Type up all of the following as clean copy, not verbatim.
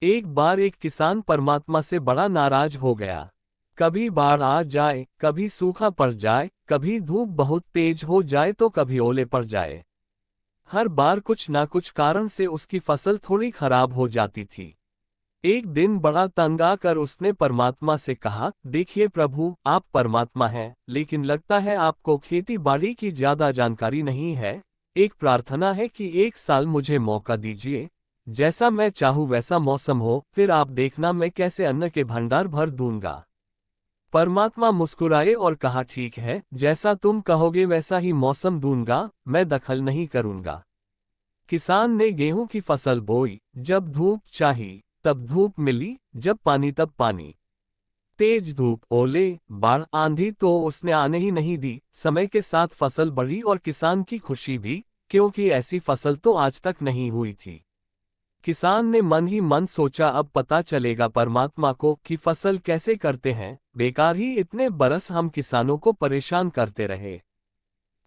एक बार एक किसान परमात्मा से बड़ा नाराज हो गया। कभी बाढ़ आ जाए, कभी सूखा पड़ जाए, कभी धूप बहुत तेज हो जाए तो कभी ओले पड़ जाए। हर बार कुछ ना कुछ कारण से उसकी फसल थोड़ी खराब हो जाती थी। एक दिन बड़ा तंग आकर उसने परमात्मा से कहा, देखिए प्रभु, आप परमात्मा हैं, लेकिन लगता है आपको खेती बाड़ी की ज्यादा जानकारी नहीं है। एक प्रार्थना है कि एक साल मुझे मौका दीजिए। जैसा मैं चाहूँ वैसा मौसम हो, फिर आप देखना मैं कैसे अन्न के भंडार भर दूंगा। परमात्मा मुस्कुराए और कहा, ठीक है, जैसा तुम कहोगे वैसा ही मौसम दूंगा, मैं दखल नहीं करूंगा। किसान ने गेहूं की फसल बोई। जब धूप चाहिए तब धूप मिली, जब पानी तब पानी। तेज धूप, ओले, बाढ़, आंधी तो उसने आने ही नहीं दी। समय के साथ फसल बढ़ी और किसान की खुशी भी, क्योंकि ऐसी फसल तो आज तक नहीं हुई थी। किसान ने मन ही मन सोचा, अब पता चलेगा परमात्मा को कि फसल कैसे करते हैं। बेकार ही इतने बरस हम किसानों को परेशान करते रहे।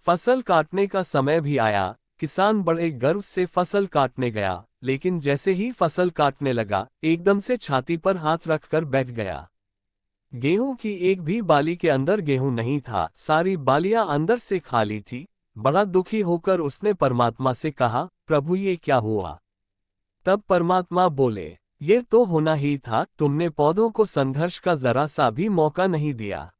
फसल काटने का समय भी आया। किसान बड़े गर्व से फसल काटने गया, लेकिन जैसे ही फसल काटने लगा, एकदम से छाती पर हाथ रखकर बैठ गया। गेहूं की एक भी बाली के अंदर गेहूं नहीं था, सारी बालियां अंदर से खाली थी। बड़ा दुखी होकर उसने परमात्मा से कहा, प्रभु ये क्या हुआ? तब परमात्मा बोले, ये तो होना ही था, तुमने पौधों को संघर्ष का जरा सा भी मौका नहीं दिया।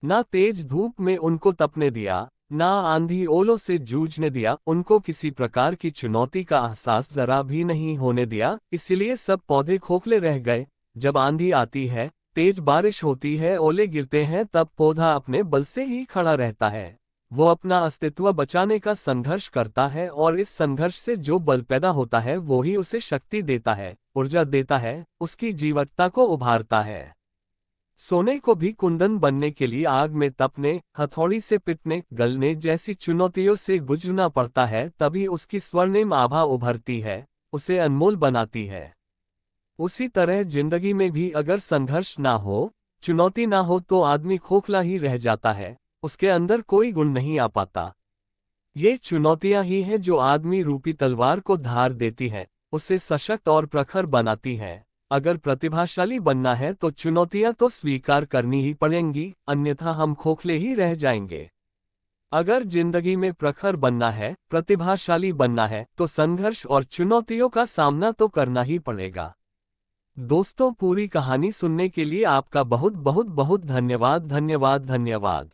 ना तेज धूप में उनको तपने दिया, ना आंधी ओलों से जूझने दिया, उनको किसी प्रकार की चुनौती का एहसास जरा भी नहीं होने दिया, इसलिए सब पौधे खोखले रह गए। जब आंधी आती है, तेज बारिश होती है, ओले गिरते हैं, तब पौधा अपने बल से ही खड़ा रहता है। वो अपना अस्तित्व बचाने का संघर्ष करता है और इस संघर्ष से जो बल पैदा होता है वो ही उसे शक्ति देता है, ऊर्जा देता है, उसकी जीवटता को उभारता है। सोने को भी कुंदन बनने के लिए आग में तपने, हथौड़ी से पिटने, गलने जैसी चुनौतियों से गुजरना पड़ता है, तभी उसकी स्वर्णिम आभा उभरती है, उसे अनमोल बनाती है। उसी तरह जिंदगी में भी अगर संघर्ष ना हो, चुनौती ना हो तो आदमी खोखला ही रह जाता है, उसके अंदर कोई गुण नहीं आ पाता। ये चुनौतियां ही हैं जो आदमी रूपी तलवार को धार देती हैं, उसे सशक्त और प्रखर बनाती हैं। अगर प्रतिभाशाली बनना है तो चुनौतियां तो स्वीकार करनी ही पड़ेंगी, अन्यथा हम खोखले ही रह जाएंगे। अगर जिंदगी में प्रखर बनना है, प्रतिभाशाली बनना है, तो संघर्ष और चुनौतियों का सामना तो करना ही पड़ेगा। दोस्तों, पूरी कहानी सुनने के लिए आपका बहुत बहुत बहुत धन्यवाद धन्यवाद धन्यवाद।